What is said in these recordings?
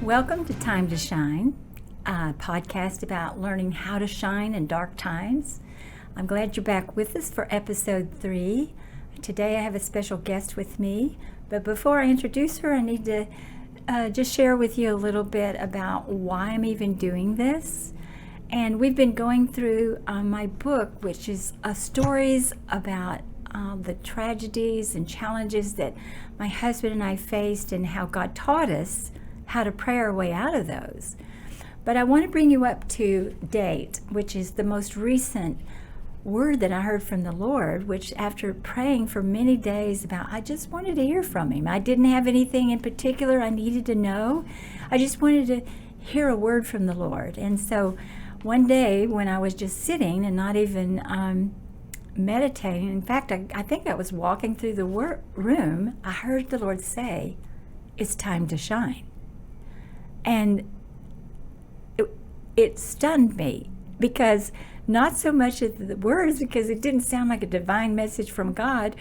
Welcome to Time to Shine, a podcast about learning how to shine in dark times. I'm glad you're back with us for episode 3. Today I have a special guest with me, but before I introduce her, I need to just share with you a little bit about why I'm even doing this. And we've been going through my book, which is stories about the tragedies and challenges that my husband and I faced and how God taught us how to pray our way out of those. But I want to bring you up to date, which is the most recent word that I heard from the Lord, which after praying for many days about, I just wanted to hear from him. I didn't have anything in particular I needed to know. I just wanted to hear a word from the Lord. And so one day when I was just sitting and not even meditating, in fact, I think I was walking through the room, I heard the Lord say, "It's time to shine." And it stunned me, because not so much of the words, because it didn't sound like a divine message from God,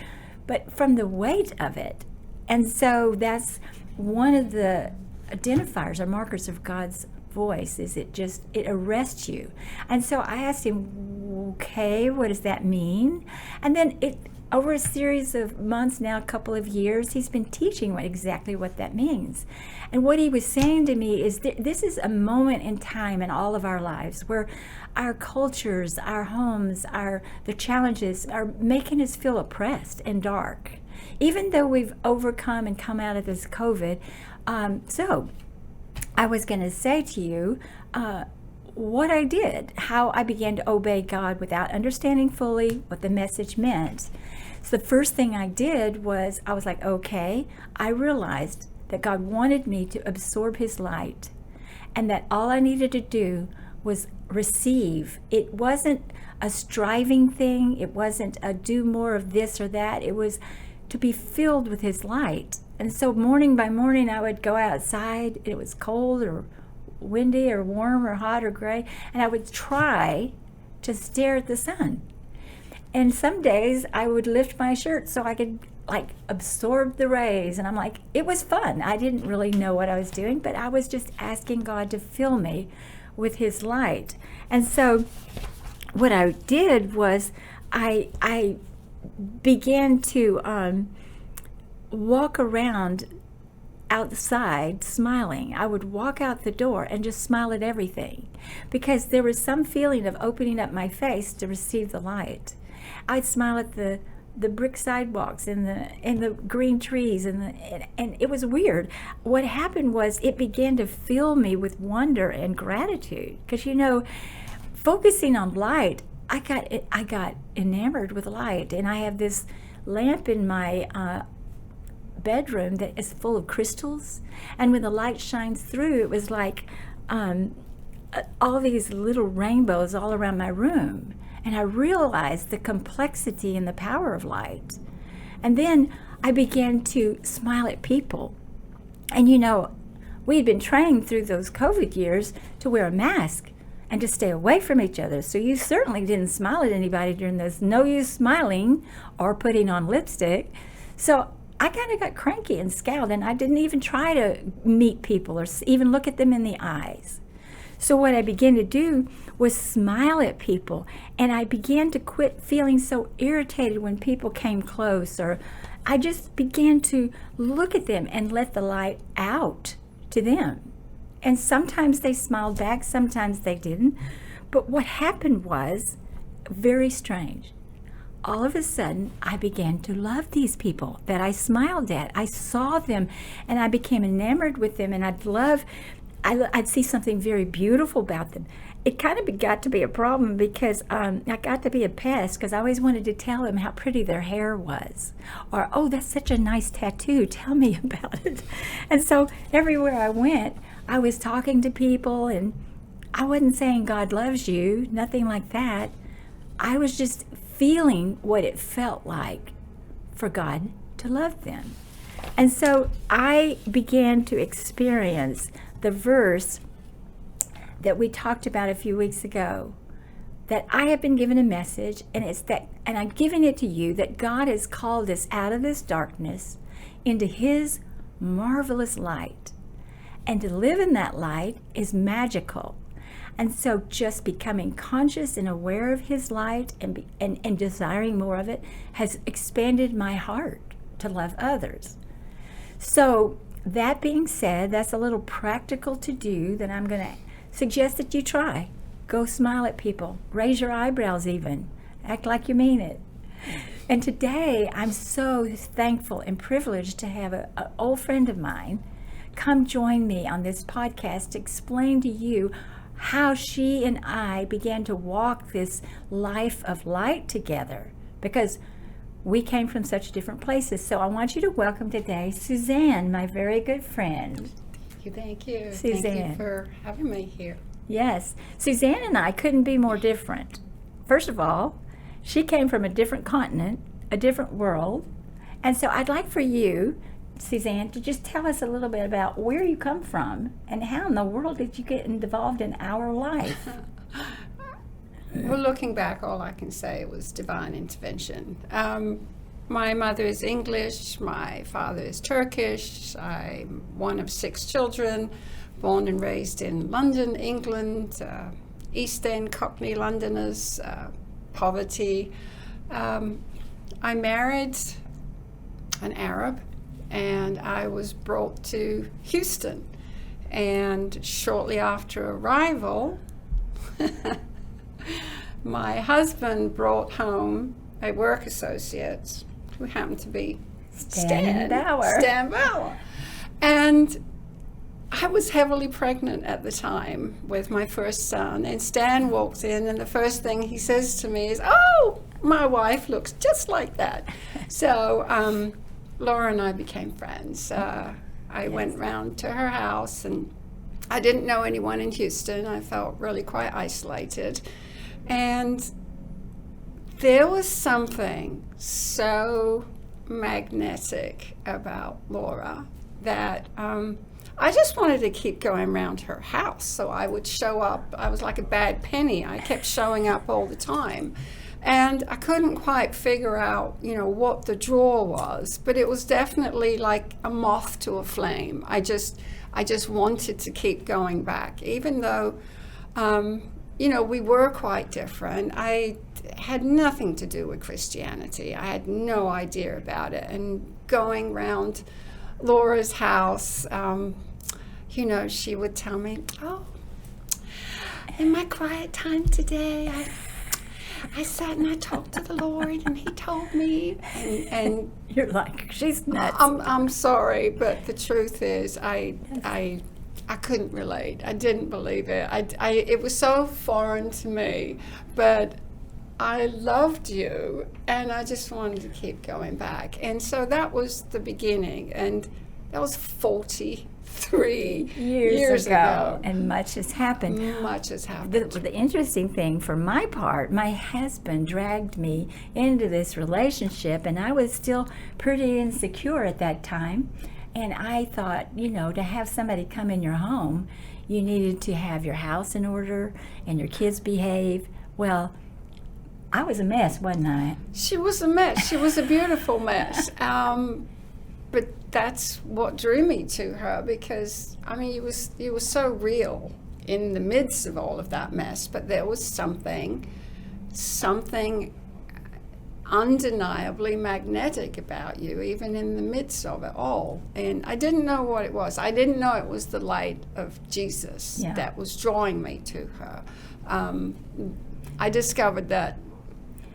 but from the weight of it. And so that's one of the identifiers or markers of God's voice, is it arrests you. And so I asked him, okay, what does that mean? And then over a series of months now, a couple of years, he's been teaching exactly what that means. And what he was saying to me is this is a moment in time in all of our lives where our cultures, our homes, the challenges are making us feel oppressed and dark, even though we've overcome and come out of this COVID. So I was going to say to you what I did, how I began to obey God without understanding fully what the message meant. So the first thing I did was, I was like, okay, I realized that God wanted me to absorb his light, and that all I needed to do was receive. It wasn't a striving thing. It wasn't a do more of this or that. It was to be filled with his light. And so morning by morning, I would go outside. It was cold or windy or warm or hot or gray, and I would try to stare at the sun. And some days I would lift my shirt so I could absorb the rays, and I'm like, it was fun. I didn't really know what I was doing, but I was just asking God to fill me with his light. And so what I did was I began to walk around outside smiling. I would walk out the door and just smile at everything, because there was some feeling of opening up my face to receive the light. I'd smile at the brick sidewalks and the green trees and it was weird. What happened was it began to fill me with wonder and gratitude, because focusing on light, I got enamored with light. And I have this lamp in my bedroom that is full of crystals, and when the light shines through, it was like all these little rainbows all around my room. And I realized the complexity and the power of light. And then I began to smile at people. And we had been trained through those COVID years to wear a mask and to stay away from each other. So you certainly didn't smile at anybody during this. No use smiling or putting on lipstick. So I kind of got cranky and scowled, and I didn't even try to meet people or even look at them in the eyes. So what I began to do was smile at people, and I began to quit feeling so irritated when people came close, or I just began to look at them and let the light out to them. And sometimes they smiled back, sometimes they didn't. But what happened was very strange. All of a sudden, I began to love these people that I smiled at. I saw them, and I became enamored with them, and I'd see something very beautiful about them. It kind of got to be a problem, because I got to be a pest, because I always wanted to tell them how pretty their hair was. Or, oh, that's such a nice tattoo. Tell me about it. And so everywhere I went, I was talking to people, and I wasn't saying God loves you, nothing like that. I was just feeling what it felt like for God to love them. And so I began to experience the verse that we talked about a few weeks ago, that I have been given a message, and I'm giving it to you, that God has called us out of this darkness into his marvelous light. And to live in that light is magical. And so just becoming conscious and aware of his light and desiring more of it has expanded my heart to love others. So that being said, that's a little practical to do that I'm going to suggest that you try. Go smile at people. Raise your eyebrows even. Act like you mean it. And today, I'm so thankful and privileged to have an old friend of mine come join me on this podcast to explain to you how she and I began to walk this life of light together, because we came from such different places. So I want you to welcome today Suzan, my very good friend. Thank you. Suzan. Thank you for having me here. Yes. Suzan and I couldn't be more different. First of all, she came from a different continent, a different world. And so I'd like for you, Suzan, to just tell us a little bit about where you come from and how in the world did you get involved in our life? Well, looking back, all I can say was divine intervention. My mother is English, my father is Turkish. I'm one of 6 children, born and raised in London, England, East End Cockney Londoners, poverty. I married an Arab, and I was brought to Houston. And shortly after arrival, my husband brought home a work associate who happened to be Stan Bower. And I was heavily pregnant at the time with my first son, and Stan walks in, and the first thing he says to me is, "Oh, my wife looks just like that." So Laura and I became friends. I went round to her house, and I didn't know anyone in Houston. I felt really quite isolated. And there was something so magnetic about Laura that I just wanted to keep going around her house. So I would show up. I was like a bad penny. I kept showing up all the time. And I couldn't quite figure out, what the draw was, but it was definitely like a moth to a flame. I just wanted to keep going back, even though, we were quite different. I had nothing to do with Christianity. I had no idea about it. And going round Laura's house, she would tell me, "Oh, in my quiet time today, I sat and I talked to the Lord, and He told me," and You're like, she's nuts. I'm sorry, but the truth is, I couldn't relate. I didn't believe it. It was so foreign to me, but I loved you, and I just wanted to keep going back. And so that was the beginning, and that was 43 years ago. And much has happened. Much has happened. The interesting thing for my part, my husband dragged me into this relationship, and I was still pretty insecure at that time. And I thought, to have somebody come in your home, you needed to have your house in order and your kids behave. Well, I was a mess, wasn't I? She was a mess. She was a beautiful mess. But that's what drew me to her, because you were so real in the midst of all of that mess. But there was something undeniably magnetic about you, even in the midst of it all. And I didn't know what it was. I didn't know it was the light of Jesus that was drawing me to her. I discovered that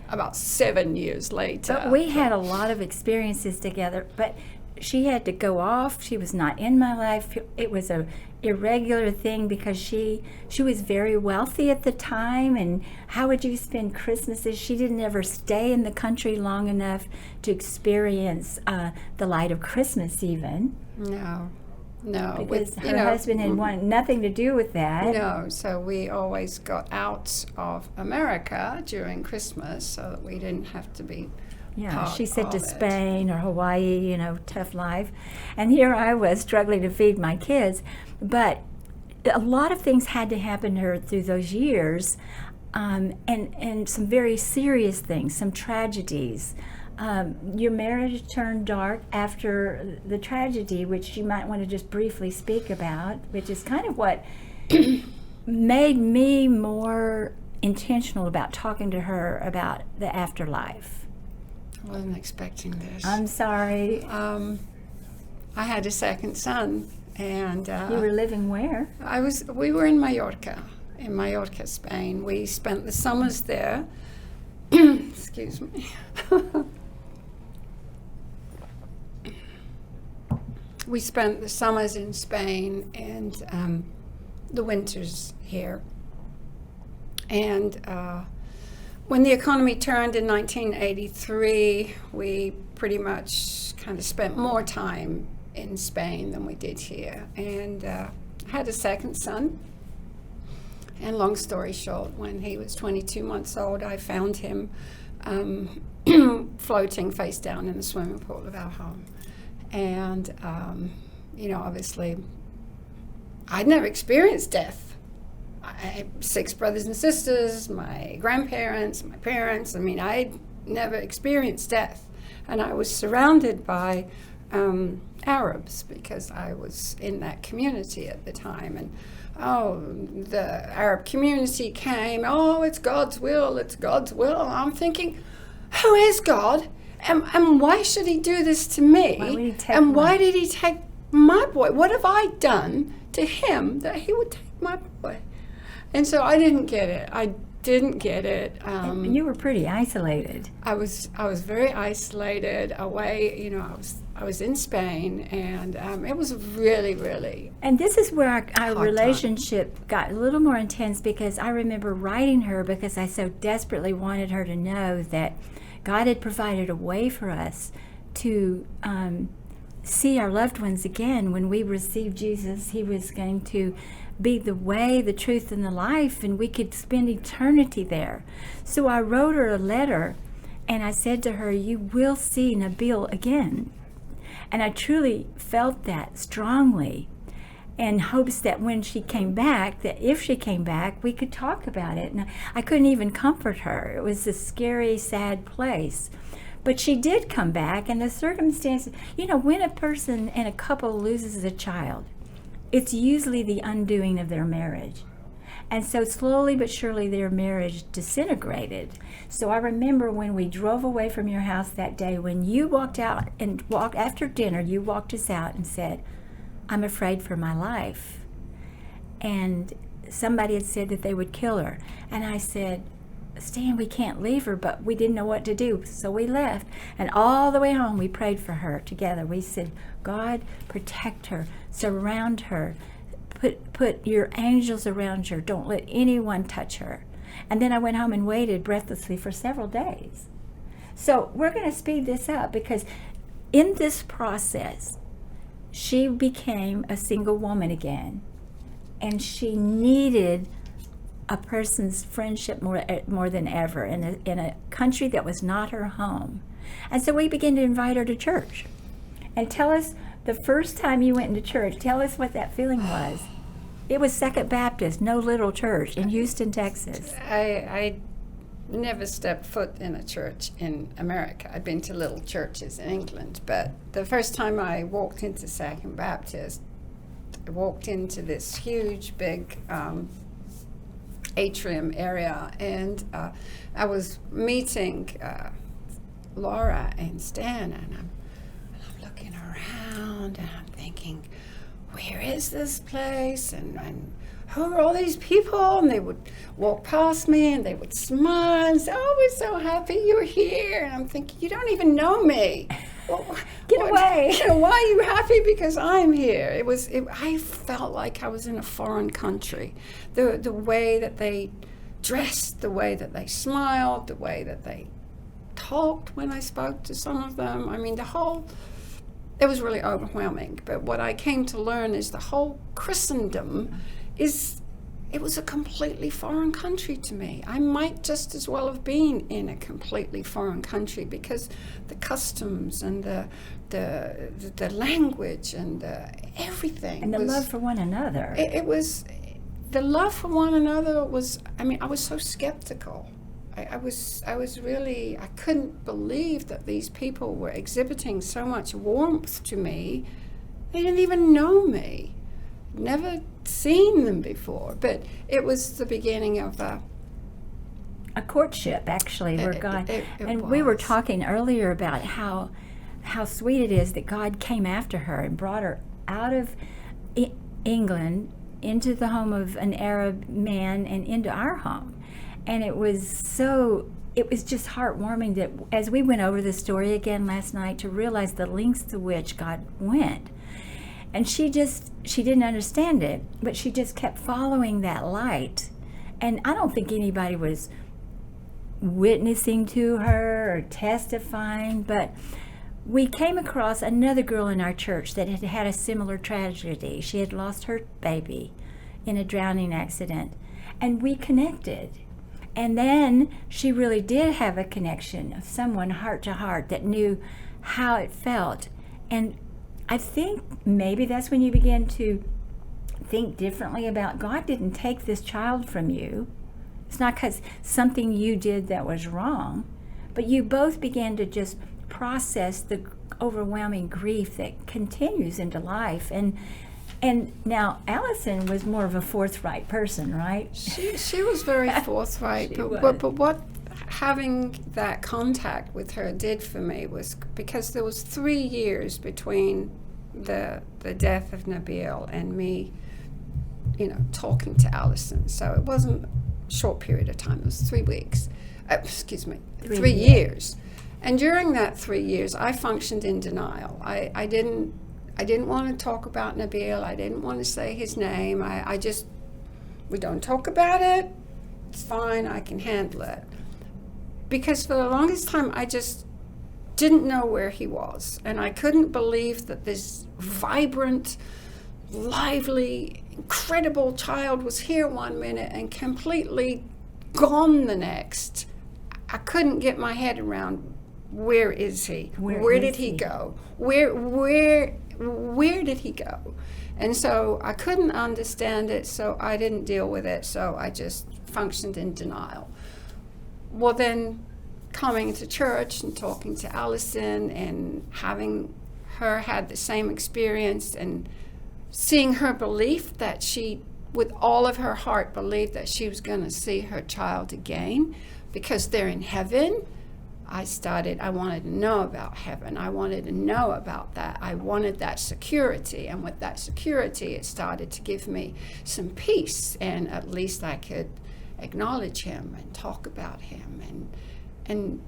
about 7 years later. But we had a lot of experiences together, but she had to go off. She was not in my life. It was a irregular thing because she was very wealthy at the time, and how would you spend Christmases? She didn't ever stay in the country long enough to experience the light of Christmas even. No. Because her husband had wanted nothing to do with that. No, so we always got out of America during Christmas so that we didn't have to be she said to Spain or Hawaii, tough life. And here I was struggling to feed my kids. But a lot of things had to happen to her through those years, and some very serious things, some tragedies. Your marriage turned dark after the tragedy, which you might want to just briefly speak about, which is kind of what made me more intentional about talking to her about the afterlife. I wasn't expecting this. I'm sorry. I had a second son, and You were living where? we were in Mallorca, Spain. We spent the summers there. Excuse me. We spent the summers in Spain and the winters here. And when the economy turned in 1983, we pretty much kind of spent more time in Spain than we did here. And had a second son. And long story short, when he was 22 months old, I found him floating face down in the swimming pool of our home. And, obviously, I'd never experienced death. I had 6 brothers and sisters, my grandparents, my parents. I mean, I'd never experienced death. And I was surrounded by Arabs because I was in that community at the time. And the Arab community came, it's God's will, it's God's will. I'm thinking, who is God? And why should he do this to me? Why would he take why did he take my boy? What have I done to him that he would take my boy? And so I didn't get it. You were pretty isolated. I was very isolated, away. I was in Spain, and it was really, really. And this is where our relationship got a little more intense, because I remember writing her because I so desperately wanted her to know that God had provided a way for us to see our loved ones again. When we received Jesus, he was going to be the way, the truth, and the life, and we could spend eternity there. So I wrote her a letter, and I said to her, you will see Nabil again. And I truly felt that strongly, in hopes that when she came back, that if she came back, we could talk about it. And I couldn't even comfort her. It was a scary, sad place. But she did come back, and the circumstances, when a person and a couple loses a child, it's usually the undoing of their marriage. And so slowly but surely their marriage disintegrated. So I remember when we drove away from your house that day, when you walked out and after dinner, you walked us out and said, I'm afraid for my life. And somebody had said that they would kill her. And I said, Stan, we can't leave her, but we didn't know what to do. So we left. And all the way home, we prayed for her together. We said, God, protect her, surround her, put your angels around her. Don't let anyone touch her. And then I went home and waited breathlessly for several days. So we're going to speed this up, because in this process, she became a single woman again, and she needed a person's friendship more than ever in a country that was not her home. And so we began to invite her to church. And tell us, the first time you went into church, tell us what that feeling was. It was Second Baptist, no little church in Houston, Texas. I never stepped foot in a church in America. I'd been to little churches in England, but the first time I walked into Second Baptist, I walked into this huge, big atrium area, and I was meeting Laura and Stan, and I'm looking around, and I'm thinking, where is this place? And who are all these people? And they would walk past me, and they would smile and say, we're so happy you're here. And I'm thinking, you don't even know me. Well, Get away. Why are you happy? Because I'm here. I felt like I was in a foreign country. The way that they dressed, the way that they smiled, the way that they talked when I spoke to some of them. I mean, it was really overwhelming. But what I came to learn is the whole Christendom it was a completely foreign country to me. I might just as well have been in a completely foreign country, because the customs and the language and everything. And the love for one another. It was, the love for one another was, I was so skeptical I was really, I couldn't believe that these people were exhibiting so much warmth to me. They didn't even know me, never seen them before, but it was the beginning of a courtship, actually, where God, it and was. we were talking earlier about how sweet it is that God came after her and brought her out of England into the home of an Arab man and into our home. And it was just heartwarming that as we went over the story again last night, to realize the lengths to which God went. And she didn't understand it, but she just kept following that light. And I don't think anybody was witnessing to her or testifying, but we came across another girl in our church that had had a similar tragedy. She had lost her baby in a drowning accident, and we connected. And then she really did have a connection of someone heart to heart that knew how it felt. And I think maybe that's when you begin to think differently about God didn't take this child from you. It's not because something you did that was wrong, but you both began to just process the overwhelming grief that continues into life. And now Allison was more of a forthright person, right? She was very forthright, but what having that contact with her did for me was because there was 3 years between the death of Nabil and me, talking to Allison. So it wasn't a short period of time. It was 3 weeks. 3 years. And during that 3 years, I functioned in denial. I didn't want to talk about Nabil. I didn't want to say his name. We don't talk about it. It's fine. I can handle it. Because for the longest time, I just didn't know where he was. And I couldn't believe that this vibrant, lively, incredible child was here one minute and completely gone the next. I couldn't get my head around, where is he? Where did he go? Where did he go? And so I couldn't understand it, so I didn't deal with it, so I just functioned in denial. Well, then coming to church and talking to Allison and having her had the same experience and seeing her belief that she, with all of her heart, believed that she was going to see her child again because they're in heaven. I wanted to know about heaven. I wanted to know about that. I wanted that security. And with that security, it started to give me some peace. And at least I could acknowledge him and talk about him and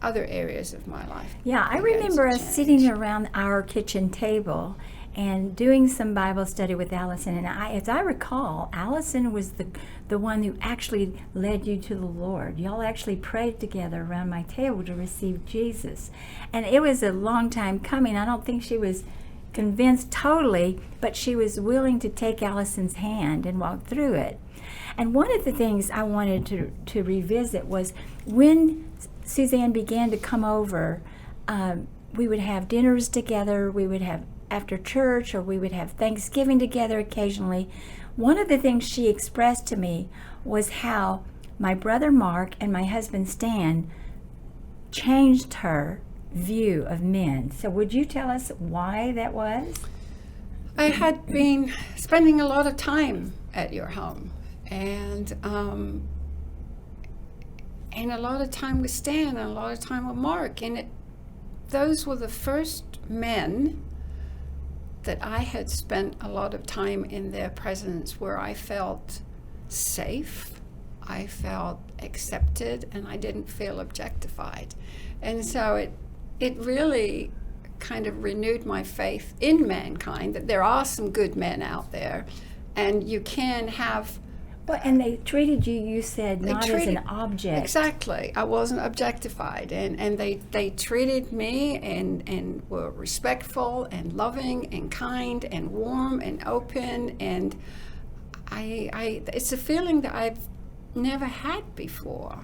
other areas of my life. Yeah, I remember us sitting around our kitchen table and doing some Bible study with Allison. And as I recall, Allison was the one who actually led you to the Lord. Y'all actually prayed together around my table to receive Jesus. And it was a long time coming. I don't think she was convinced totally, but she was willing to take Allison's hand and walk through it. And one of the things I wanted to revisit was when Suzanne began to come over, we would have dinners together, we would have after church, or we would have Thanksgiving together occasionally. One of the things she expressed to me was how my brother Mark and my husband Stan changed her view of men. So would you tell us why that was? I had been spending a lot of time at your home, and a lot of time with Stan and a lot of time with Mark, and those were the first men that I had spent a lot of time in their presence where I felt safe, I felt accepted, and I didn't feel objectified. And so it really kind of renewed my faith in mankind, that there are some good men out there, and you can have... Well, and they treated you, you said, not as an object. Exactly. I wasn't objectified. And they treated me and were respectful and loving and kind and warm and open. And it's a feeling that I've never had before.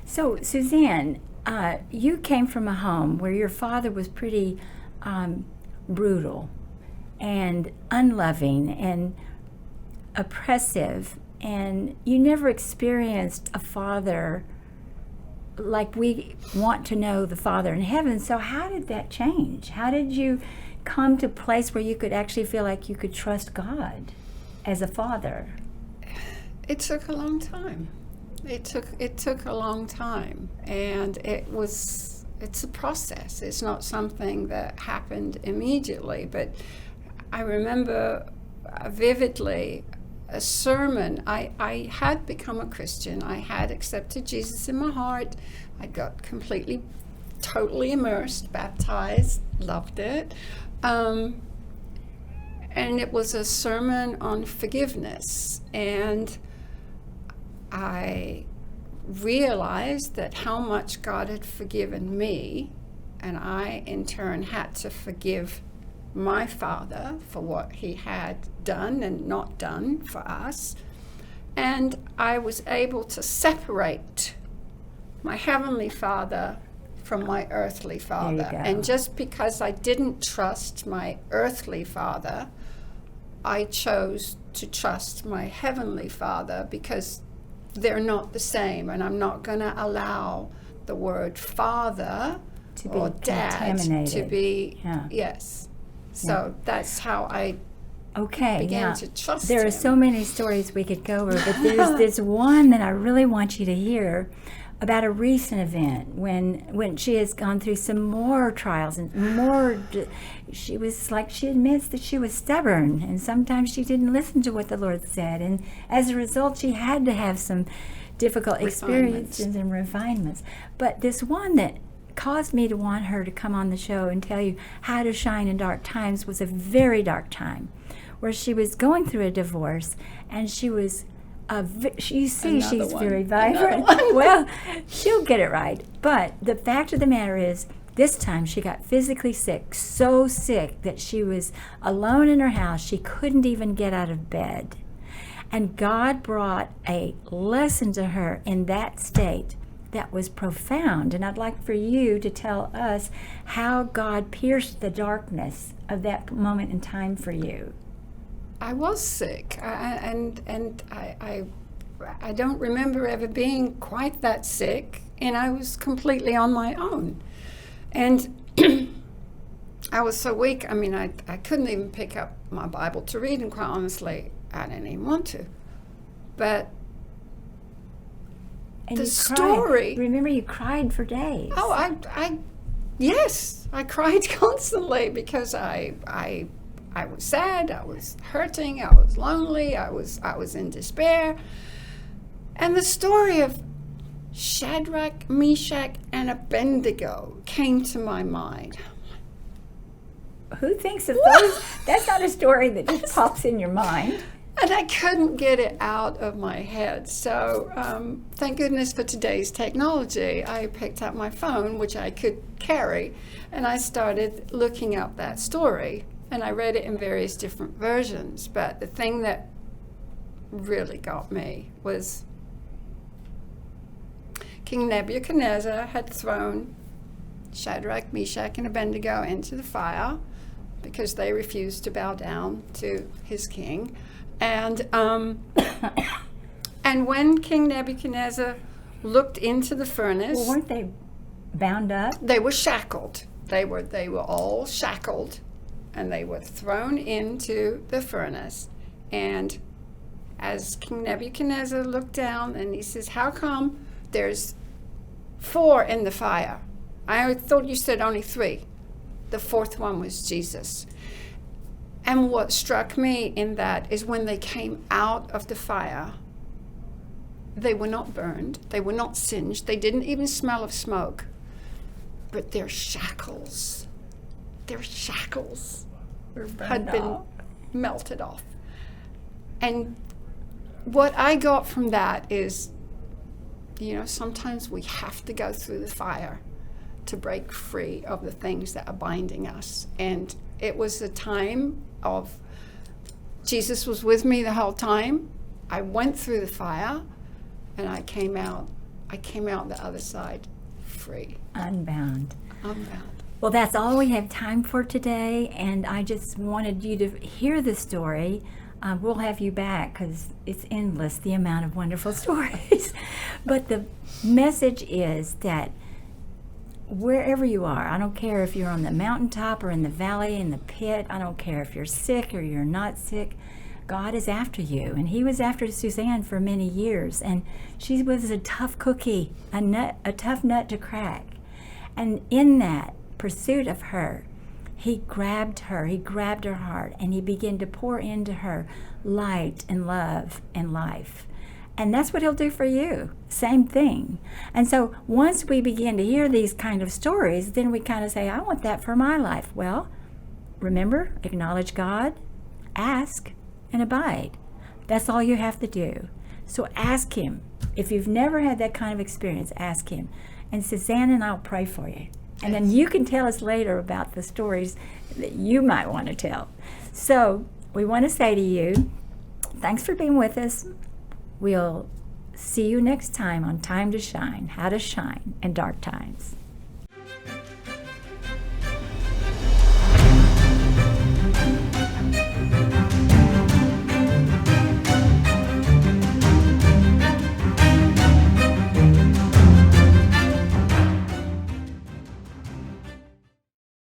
So, Suzanne, you came from a home where your father was pretty brutal and unloving and oppressive, and you never experienced a father like we want to know the Father in heaven. So how did that change? How did you come to a place where you could actually feel like you could trust God as a father? It took a long time. It took a long time, and it's a process. It's not something that happened immediately, but I remember vividly a sermon. I had become a Christian. I had accepted Jesus in my heart. I got completely, totally immersed, baptized, loved it. And it was a sermon on forgiveness. And I realized that how much God had forgiven me, and I in turn had to forgive my Father for what he had done and not done for us. And I was able to separate my Heavenly Father from my earthly father. And just because I didn't trust my earthly father, I chose to trust my Heavenly Father, because they're not the same, and I'm not going to allow the word father To or be dad contaminated. to be, Yeah. yes. So that's how I Okay, began now, to trust there him. are so many stories we could go over, but there's this one that I really want you to hear about a recent event when she has gone through some more trials and more. She was like, she admits that she was stubborn, and sometimes she didn't listen to what the Lord said, and as a result she had to have some difficult experiences and refinements. But this one that caused me to want her to come on the show and tell you how to shine in dark times was a very dark time, where she was going through a divorce, and she was you see, Another she's one. very vibrant. Well, she'll get it right. But the fact of the matter is, this time she got physically sick, so sick that she was alone in her house. She couldn't even get out of bed. And God brought a lesson to her in that state that was profound. And I'd like for you to tell us how God pierced the darkness of that moment in time for you. I was sick, and I don't remember ever being quite that sick, and I was completely on my own. And I was so weak, I mean, I couldn't even pick up my Bible to read, and quite honestly, I didn't even want to. But And the you story... cried. Remember, you cried for days. Oh, yes, I cried constantly, because I was sad, I was hurting, I was lonely, I was in despair. And the story of Shadrach, Meshach, and Abednego came to my mind. Who thinks of those? That's not a story that just pops in your mind. And I couldn't get it out of my head. So thank goodness for today's technology. I picked up my phone, which I could carry, and I started looking up that story. And I read it in various different versions. But the thing that really got me was King Nebuchadnezzar had thrown Shadrach, Meshach, and Abednego into the fire because they refused to bow down to his king. And and when King Nebuchadnezzar looked into the furnace, Well, weren't they bound up? they were shackled. They were all shackled, and they were thrown into the furnace. And as King Nebuchadnezzar looked down, and he says, "How come there's 4 in the fire? I thought you said only 3. The 4th one was Jesus." And what struck me in that is when they came out of the fire, they were not burned, they were not singed, they didn't even smell of smoke, but their shackles had been melted off. And what I got from that is, sometimes we have to go through the fire to break free of the things that are binding us. And it was a time of Jesus was with me the whole time. I went through the fire, and I came out the other side free. Unbound. Unbound. Well, that's all we have time for today, and I just wanted you to hear the story. We'll have you back because it's endless, the amount of wonderful stories. But the message is that wherever you are, I don't care if you're on the mountaintop or in the valley, in the pit, I don't care if you're sick or you're not sick, God is after you. And he was after Suzan for many years. And she was a tough cookie, a tough nut to crack. And in that pursuit of her, he grabbed her heart, and he began to pour into her light and love and life. And that's what he'll do for you. Same thing. And so once we begin to hear these kind of stories, then we kind of say, I want that for my life. Well, remember, acknowledge God, ask, and abide. That's all you have to do. So ask him. If you've never had that kind of experience, ask him. And Suzan and I'll pray for you. And then you can tell us later about the stories that you might want to tell. So we want to say to you, thanks for being with us. We'll see you next time on Time to Shine, How to Shine in Dark Times.